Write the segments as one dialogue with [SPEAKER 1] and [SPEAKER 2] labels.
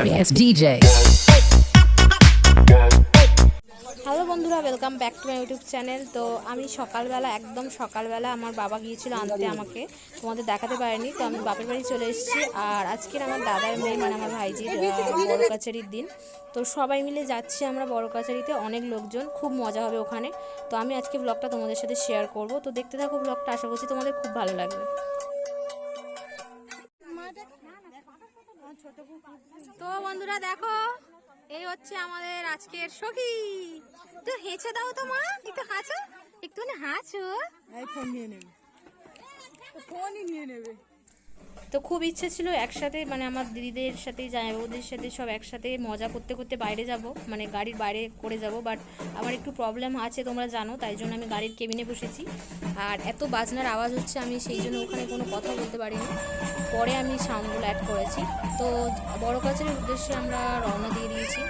[SPEAKER 1] Notorious DJ.
[SPEAKER 2] Hello বন্ধুরা, welcome back to my YouTube channel. তো আমি সকালবেলা একদম সকালবেলা আমার বাবা গিয়েছিল আনতে আমাকে, তোমাদের দেখাতে পারিনি। তো আমি বাপের বাড়ি চলে এসেছি। আর আজকের আমার দাদার মেয়ে মানে আমার ভাইজির বড় কাছারির দিন। তো সবাই মিলে যাচ্ছি আমরা বড় কাছারিতে, অনেক লোকজন, খুব মজা হবে ওখানে। তো আমি আজকে ব্লগটা তোমাদের সাথে শেয়ার করব। তো দেখতে থাকো ব্লগটা, আশা করছি তোমাদের খুব ভালো লাগবে। তো বন্ধুরা দেখো, এই হচ্ছে আমাদের আজকের সখী। তো হেঁচে দাও তো মা, একটু হাঁচো, একটু হাঁচো।
[SPEAKER 3] ফোন নিয়ে নেবে, ফোনই নিয়ে নেবে।
[SPEAKER 2] তো খুব ইচ্ছে ছিল একসাথে, মানে আমার দিদিদের সাথে জামাইবাবুদের সাথে সব একসাথে মজা করতে করতে বাইরে যাব, মানে গাড়ির বাইরে করে যাব। বাট আমার একটু প্রবলেম আছে তোমরা জানো, তাই জন্য আমি গাড়ির কেবিনে বসেছি। আর এত বাজনার আওয়াজ হচ্ছে, আমি সেই জন্য ওখানে কোনো কথা বলতে পারিনি। পরে আমি সাউন্ডগুলো অ্যাড করেছি। তো বড় কাছারির উদ্দেশ্যে আমরা রওনা দিয়ে দিয়েছি।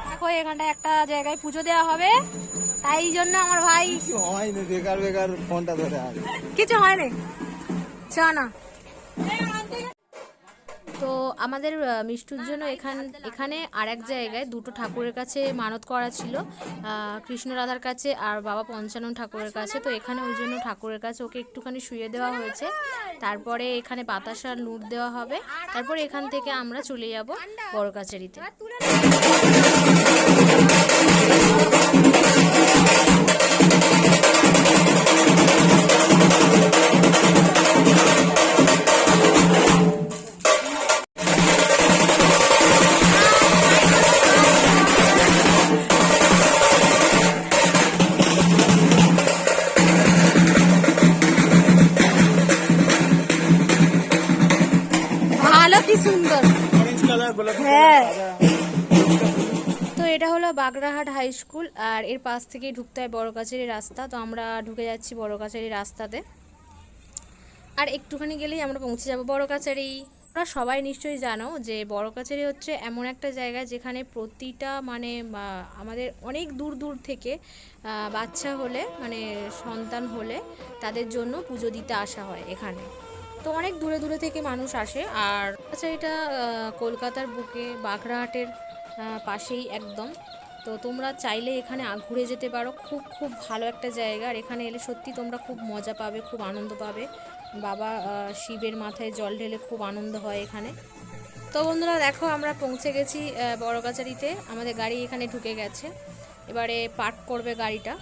[SPEAKER 2] দেখো এখানটা একটা জায়গায় পুজো দেওয়া হবে, তাই জন্য আমার ভাই
[SPEAKER 3] হয়নি, বেকার বেকার ফোনটা ধরে আছে,
[SPEAKER 2] কিছু হয়নি, চা না। তো আমাদের মিষ্টুর জন্য এখানে আর এক জায়গায় দুটো ঠাকুরের কাছে মানত করা ছিল, কৃষ্ণ রাধার কাছে আর বাবা পঞ্চানন ঠাকুরের কাছে। তো এখানে ওই জন্য ঠাকুরের কাছে ওকে একটুখানি শুয়ে দেওয়া হয়েছে। তারপরে এখানে বাতাসার লুট দেওয়া হবে। তারপরে এখান থেকে আমরা চলে যাব বড় কাছারিতে। কি সুন্দর, হ্যাঁ। তো এটা হলো বাগড়াহাট হাই স্কুল, আর এর পাশ থেকেই ঢুকতে হয় বড় কাছারি রাস্তা। তো আমরা ঢুকে যাচ্ছি বড় কাছারি রাস্তাতে, আর একটুখানি গেলেই আমরা পৌঁছে যাব বড় কাছারি। তোমরা সবাই নিশ্চয়ই জানো যে বড় কাছারি হচ্ছে এমন একটা জায়গা যেখানে প্রতিটা মানে আমাদের অনেক দূর দূর থেকে বাচ্চা হলে, মানে সন্তান হলে তাদের জন্য পুজো দিতে আসা হয় এখানে। তো অনেক দূরে দূরে থেকে মানুষ আসে। আর আচ্ছা, এটা কলকাতার বুকে বাগড়াহাটের পাশেই একদম। তো তোমরা চাইলে এখানে ঘুরে যেতে পারো, খুব খুব ভালো একটা জায়গা। আর এখানে এলে সত্যি তোমরা খুব মজা পাবে, খুব আনন্দ পাবে। বাবা শিবের মাথায় জল ঢেলে খুব আনন্দ হয় এখানে। তো বন্ধুরা দেখো, আমরা পৌঁছে গেছি বড় কাছারিতে। আমাদের গাড়ি এখানে ঢুকে গেছে, এবারে পার্ক করবে গাড়িটা।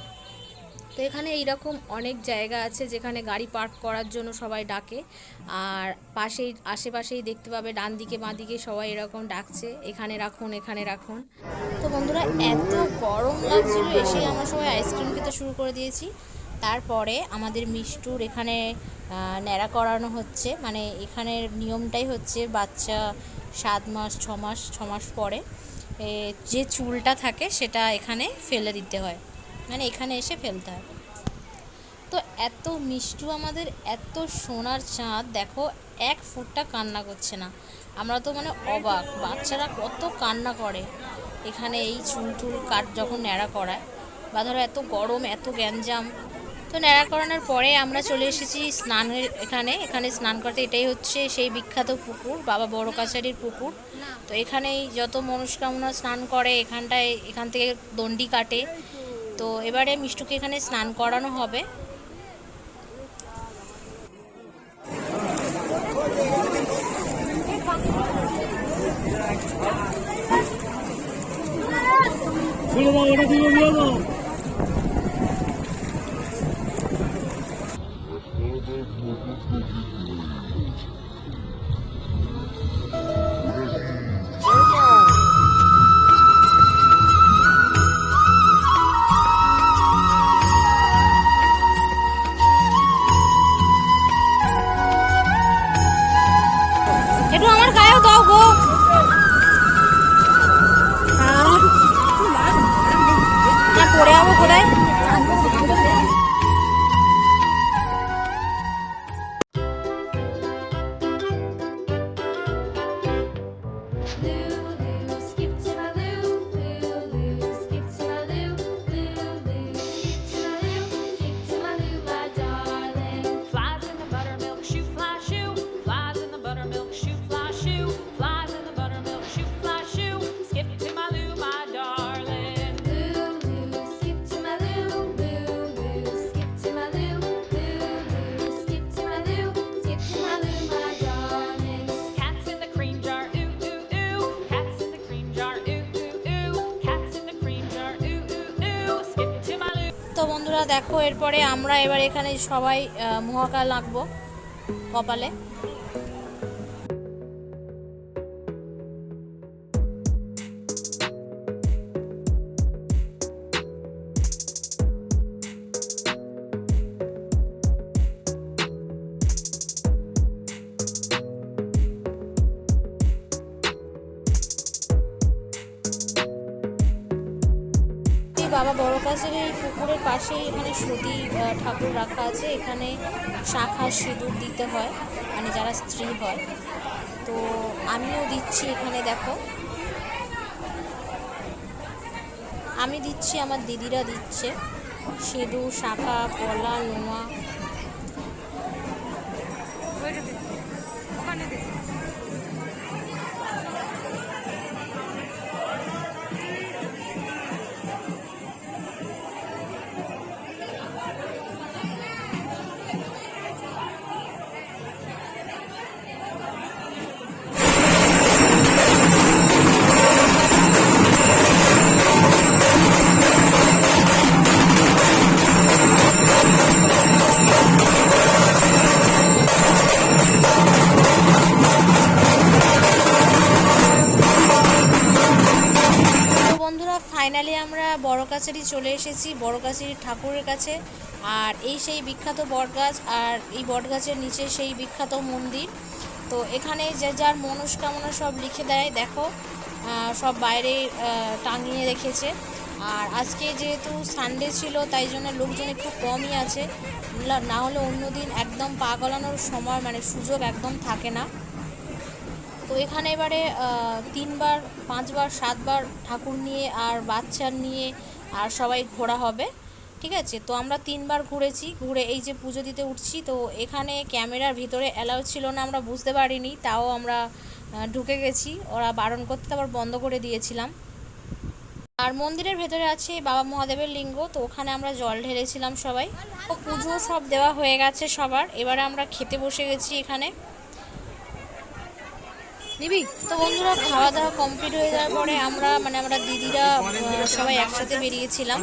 [SPEAKER 2] তো এখানে এইরকম অনেক জায়গা আছে যেখানে গাড়ি পার্ক করার জন্য সবাই ডাকে। আর পাশেই আশেপাশেই দেখতে পাবে ডান দিকে বাঁ দিকে সবাই এরকম ডাকছে, এখানে রাখুন, এখানে রাখুন। তো বন্ধুরা এত গরম লাগছিল, এসে আমরা সবাই আইসক্রিম খেতে শুরু করে দিয়েছি। তারপরে আমাদের মিষ্টুর এখানে ন্যাড়া করানো হচ্ছে, মানে এখানের নিয়মটাই হচ্ছে বাচ্চা 7 মাস 6 মাস পরে যে চুলটা থাকে সেটা এখানে ফেলে দিতে হয়, মানে এখানে এসে ফেলতে হয়। তো এত মিষ্টু আমাদের, এত সোনার চাঁদ, দেখো 1 ফুটটা কান্না করছে না। আমরা তো মানে অবাক, বাচ্চারা কত কান্না করে এখানে এই চুল টুল যখন ন্যাড়া করায়, বা ধরো এত গরম, এত গ্যাঞ্জাম। তো ন্যাড়া করানোর পরে আমরা চলে এসেছি স্নানের এখানে স্নান করতে। এটাই হচ্ছে সেই বিখ্যাত পুকুর, বাবা বড় কাছারির পুকুর। তো এখানেই যত মনস্কামনা স্নান করে, এখান থেকে দণ্ডি কাটে। তো এবারে মিষ্টুকে এখানে স্নান করানো হবে। একটু আমার গায়েও দাও গো। পড়ে তো বন্ধুরা দেখো, এরপরে আমরা এবার এখানে সবাই মহাকাল আঁকবো কপালে। বাবা বড় কাছের এই পুকুরের পাশেই এখানে সতী ঠাকুর রাখা আছে। এখানে শাখা সিঁদুর দিতে হয়, মানে যারা স্ত্রী হয়। তো আমিও দিচ্ছি এখানে, দেখো আমি দিচ্ছি, আমার দিদিরা দিচ্ছে সিঁদুর, শাখা, পলা, নোয়া। ফাইনালি আমরা বড় কাছারি চলে এসেছি, বড় কাছারি ঠাকুরের কাছে। আর এই সেই বিখ্যাত বটগাছ, আর এই বটগাছের নিচে সেই বিখ্যাত মন্দির। তো এখানে যে যার মনস্কামনা সব লিখে দেয়, দেখো সব বাইরে টাঙিয়ে রেখেছে। আর আজকে যেহেতু সানডে ছিল, তাই জন্য লোকজন একটু কমই আছে, না হলে অন্যদিন একদম পা গলানোর সময় মানে সুযোগ একদম থাকে না। তো এখানে এবারে 3 বার 5 বার 7 বার ঠাকুর নিয়ে আর বাচ্চা নিয়ে আর সবাই ঘোরা হবে, ঠিক আছে। তো আমরা 3 বার ঘুরেছি, ঘুরে এই যে পুজো দিতে উঠছি। তো এখানে ক্যামেরার ভিতরে অ্যালাউ ছিল না, আমরা বুঝতে পারিনি, তাও আমরা ঢুকে গেছি। ওরা বারণ করতে আবার বন্ধ করে দিয়েছিলাম। আর মন্দিরের ভেতরে আছে বাবা মহাদেবের লিঙ্গ, তো ওখানে আমরা জল ঢেলেছিলাম সবাই। তো পুজো সব দেওয়া হয়ে গেছে সবার, এবারে আমরা খেতে বসে গেছি এখানে। তো বন্ধুরা, খাওয়া দাওয়া কমপ্লিট হয়ে যাওয়ার পরে আমরা দিদিরা সবাই একসাথে বেরিয়েছিলাম,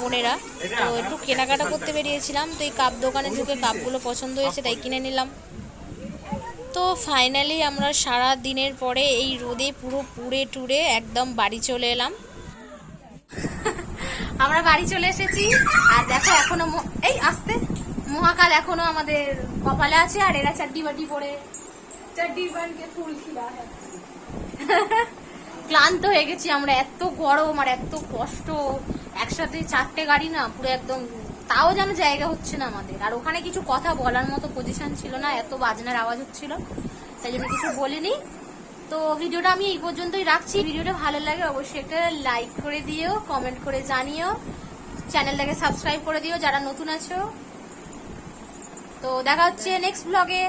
[SPEAKER 2] বোনেরা। তো একটু কেনাকাটা করতে বেরিয়েছিলাম। তো এই কাপ দোকানে ঢুকে কাপগুলো পছন্দ হয়েছে, তাই কিনে নিলাম। তো ফাইনালি আমরা সারা দিনের পরে এই রোদে পুরো পুড়ে টুড়ে একদম বাড়ি চলে এলাম। আমরা বাড়ি চলে এসেছি। আর দেখো এখনো এই আসতে মহাকাল এখনো আমাদের কপালে আছে। আর এরা চাড্ডি বাটি পরে ক্লান্ত হয়ে গেছি আমরা, এত গরম আর এত কষ্ট, একসাথে 4টে গাড়ি না, পুরো একদম, তাও যেন জায়গা হচ্ছে না আমাদের। আর ওখানে কিছু কথা বলার মতো পজিশন ছিল না, এত বাজনার আওয়াজ হচ্ছিল, তাই জন্য কিছু বলিনি। তো ভিডিওটা আমি এই পর্যন্তই রাখছি। ভিডিওটা ভালো লাগে অবশ্যই একটা লাইক করে দিও, কমেন্ট করে জানিও, চ্যানেলটাকে সাবস্ক্রাইব করে দিও যারা নতুন আছো। তো দেখা হচ্ছে নেক্সট ব্লগে।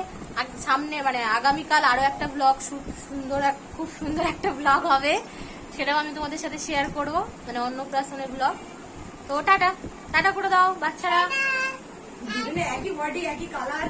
[SPEAKER 2] সামনে আগামীকাল আরো একটা ব্লগ, খুব সুন্দর একটা ব্লগ হবে, সেটাও আমি তোমাদের সাথে শেয়ার করবো, অন্নপ্রাশনের ব্লগ। তো টাটা টাটা করে দাও বাচ্চারা।
[SPEAKER 3] একই বডি একই কালার।